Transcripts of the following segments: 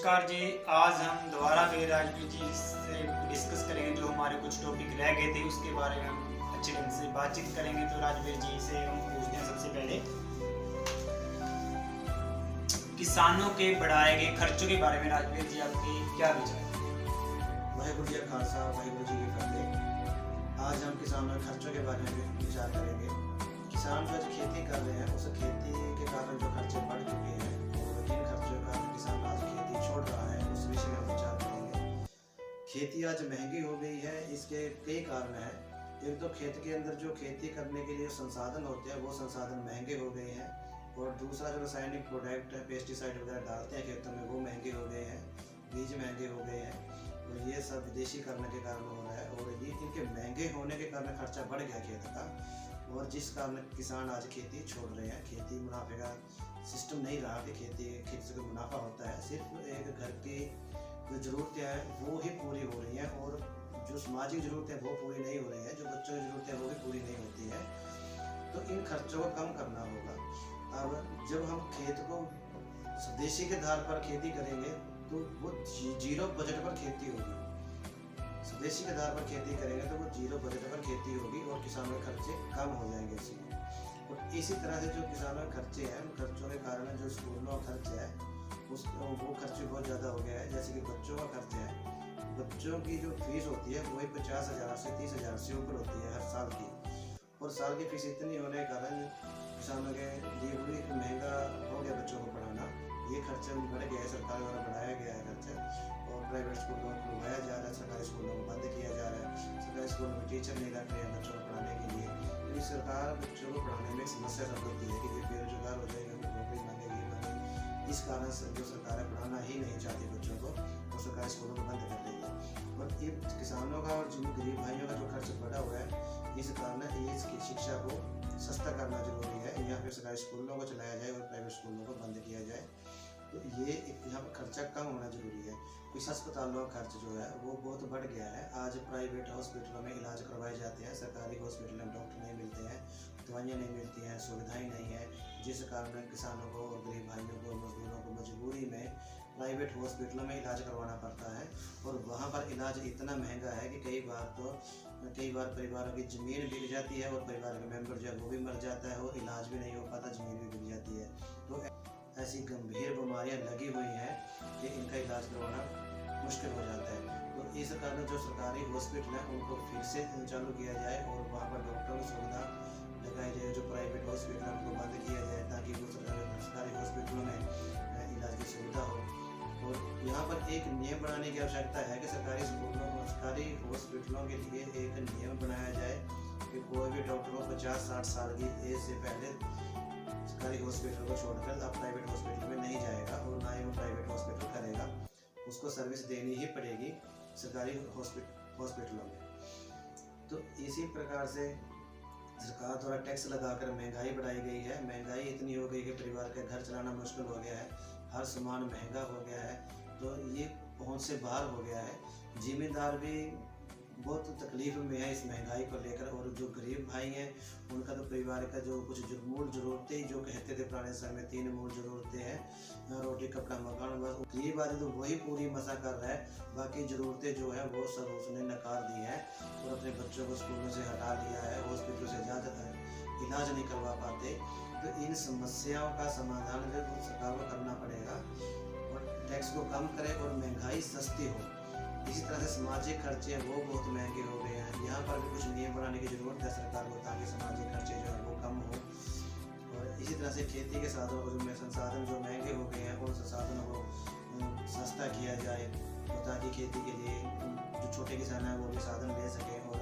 नमस्कार जी। आज हम दोबारा फिर राजवीर जी से डिस्कस करेंगे जो हमारे कुछ टॉपिक रह गए थे उसके बारे में हम अच्छे ढंग से बातचीत करेंगे। तो राजवीर जी से हम पूछते हैं सबसे पहले किसानों के बढ़ाए गए खर्चों के बारे में। राजवीर जी आपके क्या विचार हैं? वाहेगुरु जी का खालसा वाहेगुरु जी की फतेह। आज हम किसानों के खर्चों के बारे में विचार करेंगे। किसान जो आज खेती कर रहे हैं उस खेती के कारण जो खर्चे बढ़ चुके हैं और जिन खर्चों का किसान आज खेती छोड़ रहा है उस विषय में हम विचार करेंगे। खेती आज महंगी हो गई है, इसके कई कारण हैं। एक तो खेत के अंदर जो खेती करने के लिए संसाधन होते हैं वो संसाधन महंगे हो गए हैं, और दूसरा जो रासायनिक प्रोडक्ट है पेस्टिसाइड वगैरह डालते हैं खेतों में वो महंगे हो गए हैं, बीज महंगे हो गए हैं, और ये सब विदेशीकरण के कारण हो रहा है। और ये इनके महंगे होने के कारण खर्चा बढ़ गया खेत का, और जिस कारण किसान आज खेती छोड़ रहे हैं। खेती मुनाफे का सिस्टम नहीं रहा कि खेती से कोई मुनाफा होता है। सिर्फ एक घर की जो ज़रूरतें हैं वो ही पूरी हो रही हैं, और जो सामाजिक ज़रूरतें वो पूरी नहीं हो रही हैं, जो बच्चों की ज़रूरतें वो भी पूरी नहीं होती हैं। तो इन खर्चों को कम करना होगा। अब जब हम खेत को स्वदेशी के आधार पर खेती करेंगे तो वो जीरो बजट पर खेती होगी। स्वदेशी के आधार पर खेती करेंगे तो वो जीरो बजट पर खेती होगी और किसानों के खर्चे कम हो जाएंगे इसमें। और इसी तरह से जो किसानों के खर्चे हैं उन खर्चों के कारण जो स्कूलों का खर्च है वो खर्चे बहुत ज़्यादा हो गया है। जैसे कि बच्चों का खर्च है, बच्चों की जो फीस होती है वही 50,000 से 30,000 से ऊपर होती है हर साल की, और साल की फीस इतनी होने के कारण किसानों के लिए भी महंगा हो गया बच्चों को पढ़ाना। ये खर्चा बढ़ गया है, सरकार द्वारा बढ़ाया गया है खर्चा, और प्राइवेट स्कूलों को खुलवाया जा रहा है, सरकारी स्कूलों को बंद किया जा रहा है। सरकारी स्कूलों में टीचर नहीं रख रहे हैं बच्चों को पढ़ाने के लिए, क्योंकि सरकार बच्चों को पढ़ाने में एक समस्या समझती है कि ये बेरोजगार हो जाएगा, नौकरी मांगेगी मांगेगी। इस कारण से जो सरकारें पढ़ाना ही नहीं चाहती बच्चों को, और सरकारी स्कूलों को बंद कर रही है। और ये किसानों का और जिन गरीब भाइयों का जो खर्च बढ़ा हुआ है, इस कारण इसकी शिक्षा को सस्ता करना जरूरी है। यहाँ पे सरकारी स्कूलों को चलाया जाए और प्राइवेट स्कूलों को बंद किया जाए। तो ये यहाँ पर खर्चा कम होना जरूरी है। कुछ अस्पतालों का खर्च जो है वो बहुत बढ़ गया है। आज प्राइवेट हॉस्पिटलों में इलाज करवाए जाते हैं, सरकारी हॉस्पिटलों में डॉक्टर नहीं मिलते हैं, दवाइयाँ नहीं मिलती हैं, सुविधाएं नहीं है, जिस कारण किसानों को और गरीब भाइयों को मजदूरों को मजबूरी में प्राइवेट हॉस्पिटलों में इलाज करवाना पड़ता है। और वहाँ पर इलाज इतना महंगा है कि कई बार परिवारों की ज़मीन बिक जाती है, और परिवार का मेंबर जो है वो भी मर जाता है, और इलाज भी नहीं हो पाता, ज़मीन भी बिक जाती है। तो ऐसी गंभीर बीमारियां लगी हुई हैं कि इनका इलाज करवाना मुश्किल हो जाता है। तो इस कारण जो सरकारी हॉस्पिटल हैं उनको फिर से चालू किया जाए, और वहाँ पर डॉक्टरों की सुविधा लगाई जाए। जो प्राइवेट हॉस्पिटल हैं उनको बंद किया जाए ताकि वो सरकारी हॉस्पिटलों में इलाज की सुविधा हो। और यहाँ पर एक नियम बनाने की आवश्यकता है कि सरकारी हॉस्पिटलों के लिए एक नियम बनाया जाए कि कोई भी डॉक्टर को 50-60 साल की एज से पहले सरकारी हॉस्पिटल को छोड़कर आप प्राइवेट हॉस्पिटल में नहीं जाएगा, और ना ही वो प्राइवेट हॉस्पिटल करेगा। उसको सर्विस देनी ही पड़ेगी सरकारी हॉस्पिटलों में। तो इसी प्रकार से सरकार द्वारा टैक्स लगाकर महंगाई बढ़ाई गई है। महंगाई इतनी हो गई कि परिवार का घर चलाना मुश्किल हो गया है, हर सामान महंगा हो गया है, तो ये पहुंच से बाहर हो गया है। जिम्मेदार भी बहुत तकलीफ में है इस महंगाई को लेकर, और जो गरीब भाई हैं उनका तो परिवार का जो कुछ जो मूल ज़रूरतें जो कहते थे पुराने समय में 3 मूल ज़रूरतें हैं, रोटी कपड़ा मकान, बस गरीब आदमी तो वही पूरी मसा कर रहा है। बाकी ज़रूरतें जो है वो सब उसने नकार दी है, और अपने बच्चों को स्कूलों से हटा दिया है, हॉस्पिटल से ज़्यादा इलाज नहीं करवा पाते। तो इन समस्याओं का समाधान जो सरकार को करना पड़ेगा, और टैक्स को कम करे और महंगाई सस्ती हो। इसी तरह से सामाजिक खर्चे वो बहुत महंगे हो गए हैं। यहाँ पर भी कुछ नियम बनाने की ज़रूरत है सरकार को, ताकि सामाजिक खर्चे जो है वो कम हो। और इसी तरह से खेती के साधनों को संसाधन जो महंगे हो गए हैं उन संसाधनों को सस्ता किया जाए, ताकि खेती के लिए जो छोटे किसान हैं वो भी साधन ले सकें और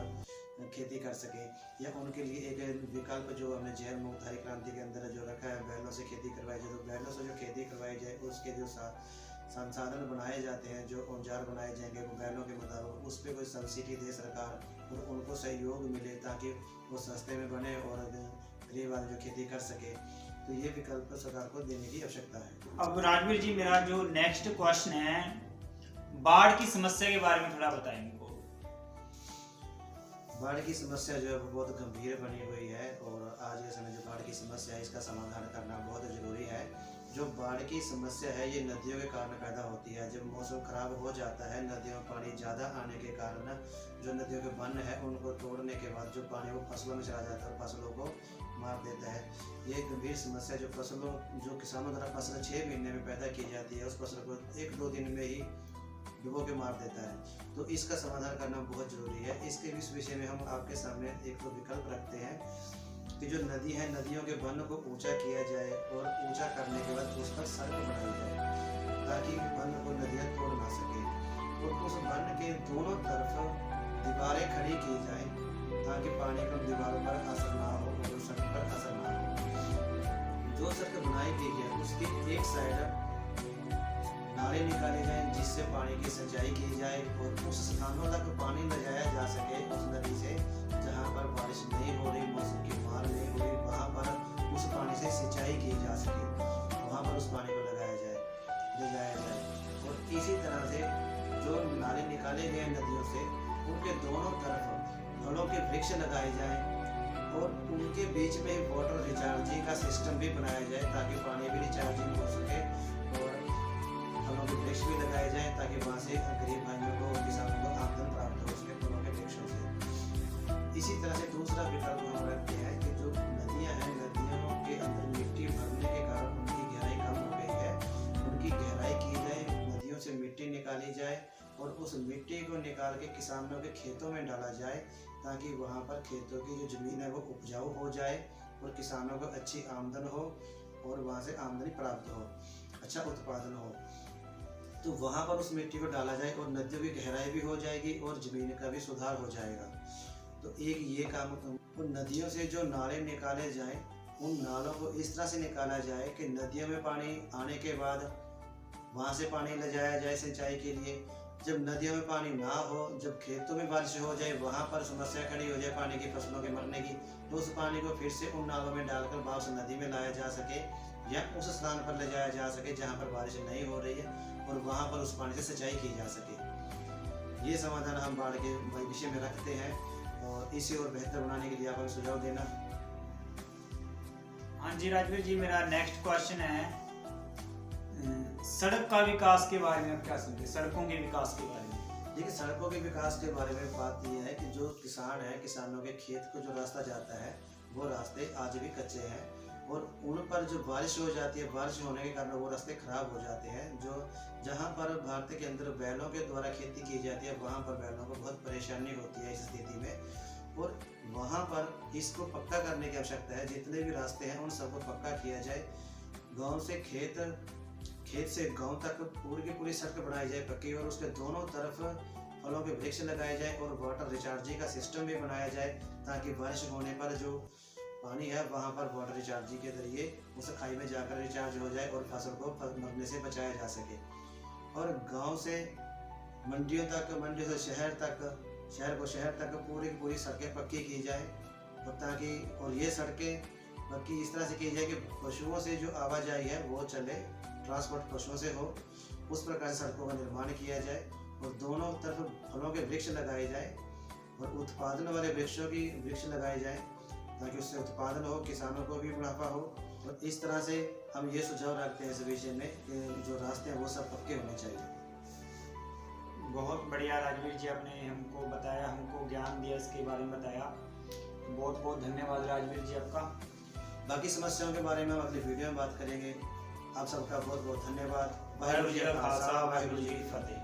खेती कर सकें। या उनके लिए एक विकल्प जो हमने जैव मुक्त हरी क्रांति के अंदर जो रखा है, बैलों से खेती करवाई जाए, तो बैलों से जो खेती करवाई जाए उसके जो संसाधन बनाए जाते हैं, जो औजार बनाए जाएंगे वो बैलों के मुताबिक, उस पर कोई सब्सिडी दे सरकार और उनको सहयोग मिले ताकि वो सस्ते में बने और गरीब आदमी जो खेती कर सके। तो ये विकल्प सरकार को देने की आवश्यकता है। अब राजवीर जी मेरा जो नेक्स्ट क्वेश्चन है, बाढ़ की समस्या के बारे में थोड़ा बताएंगे। बाढ़ की समस्या जो है वो बहुत गंभीर बनी हुई है, और आज के समय जो बाढ़ की समस्या है इसका समाधान करना बहुत ज़रूरी है। जो बाढ़ की समस्या है ये नदियों के कारण पैदा होती है। जब मौसम खराब हो जाता है, नदियों में पानी ज़्यादा आने के कारण जो नदियों के बंध है उनको तोड़ने के बाद जो पानी वो फसलों में चला जाता है, फसलों को मार देता है। ये गंभीर समस्या जो किसानों द्वारा फसल 6 महीने में पैदा की जाती है, उस फसल को 1-2 दिन में ही डुबो के मार देता है। तो इसका समाधान करना बहुत जरूरी है। इसके इस विषय में हम आपके सामने एक तो विकल्प रखते हैं कि जो नदी है, नदियों के बंध को ऊंचा किया जाए और ऊंचा करने के बाद उस पर सड़क बनाई जाए ताकि बंध को नदियाँ तोड़ ना सके। और उस बंध के दोनों तरफ दीवारें खड़ी की जाए ताकि पानी का दीवारों पर असर ना हो और सड़क पर असर ना हो। जो सड़क बनाई गई है उसकी एक साइड नाले निकाले जाए जिससे पानी की सिंचाई की जाए और उस स्थानों तक पानी ले जाया जा सके उस नदी से जहाँ पर बारिश नहीं हो रही, मौसम की मार नहीं हो रही, वहाँ पर उस पानी से सिंचाई की जा सके, वहाँ पर उस पानी को ले जाया जाए। और इसी तरह से जो नाले निकाले गए नदियों से उनके दोनों तरफ फलों के वृक्ष लगाए जाएं और उनके बीच में वाटर रिचार्जिंग का सिस्टम भी बनाया जाए ताकि पानी भी रिचार्जिंग हो सके और फलों के वृक्ष भी लगाए जाएं ताकि वहाँ से गरीब भाइयों को और किसानों को आमदन प्राप्त हो उसके फलों के वृक्षों से। इसी तरह से दूसरा विकल्प हम रखते हैं कि जो नदियाँ हैं, नदियों के अंदर मिट्टी भरने के कारण उनकी गहराई कम हो गई है, उनकी गहराई की जाए, नदियों से मिट्टी निकाली जाए और उस मिट्टी को निकाल के किसानों के खेतों में डाला जाए ताकि वहाँ पर खेतों की जो ज़मीन है वो उपजाऊ हो जाए और किसानों को अच्छी आमदन हो और वहाँ से आमदनी प्राप्त हो, अच्छा उत्पादन हो। तो वहाँ पर उस मिट्टी को डाला जाए और नदियों की गहराई भी हो जाएगी और ज़मीन का भी सुधार हो जाएगा। तो एक ये काम, उन नदियों से जो नाले निकाले जाएं उन नालों को इस तरह से निकाला जाए कि नदियों में पानी आने के बाद वहाँ से पानी ले जाया जाए सिंचाई के लिए। जब नदियों में पानी ना हो, जब खेतों में बारिश हो जाए, वहाँ पर समस्या खड़ी हो जाए पानी की, फसलों के मरने की, तो उस पानी को फिर से उन नालों में डालकर वापस नदी में लाया जा सके या उस स्थान पर ले जाया जा सके जहाँ पर बारिश नहीं हो रही है और वहाँ पर उस पानी से सिंचाई की जा सके। ये समाधान हम बाढ़ के विषय में रखते हैं और इसे और बेहतर बनाने के लिए आप सुझाव देना। हाँ जी राजवीर जी, मेरा नेक्स्ट क्वेश्चन है सड़क का विकास के बारे में आप क्या समझते हैं, सड़कों के विकास के बारे में? देखिए, सड़कों के विकास के बारे में बात यह है कि जो किसान है, किसानों के खेत को जो रास्ता जाता है वो रास्ते आज भी कच्चे हैं और उन पर जो बारिश हो जाती है, बारिश होने के कारण वो रास्ते खराब हो जाते हैं। जो जहाँ पर भारत के अंदर बैलों के द्वारा खेती की जाती है वहाँ पर बैलों को बहुत परेशानी होती है इस स्थिति में और वहाँ पर इसको पक्का करने की आवश्यकता है। जितने भी रास्ते हैं उन सबको पक्का किया जाए। गांव से खेत से गांव तक पूरी की पूरी सड़क बनाई जाए पक्की और उसके दोनों तरफ फलों के वृक्ष लगाए जाए और वाटर रिचार्जिंग का सिस्टम भी बनाया जाए ताकि बारिश होने पर जो पानी है वहाँ पर वाटर रिचार्जिंग के जरिए उस खाई में जाकर रिचार्ज हो जाए और फसल को मरने से बचाया जा सके। और गांव से मंडियों तक, मंडियों से शहर तक पूरी सड़कें पक्की की जाए और ताकि और ये सड़कें पक्की इस तरह से की जाए कि पशुओं से जो आवाजाही है वो चले, ट्रांसपोर्ट पशुओं से हो, उस प्रकार सड़कों का निर्माण किया जाए और दोनों तरफ फलों के वृक्ष लगाए जाए और उत्पादन वाले वृक्ष लगाए जाए ताकि उससे उत्पादन हो, किसानों को भी मुनाफा हो। और इस तरह से हम ये सुझाव रखते हैं इस विषय में कि जो रास्ते हैं वो सब पक्के होने चाहिए। बहुत बढ़िया राजवीर जी, आपने हमको बताया, हमको ज्ञान दिया, इसके बारे में बताया। बहुत बहुत धन्यवाद राजवीर जी आपका। बाकी समस्याओं के बारे में हम अगली वीडियो में बात करेंगे। आप सबका बहुत बहुत धन्यवाद। वाहिगुरू जी का खालसा, वाहिगुरू जी की फतेह।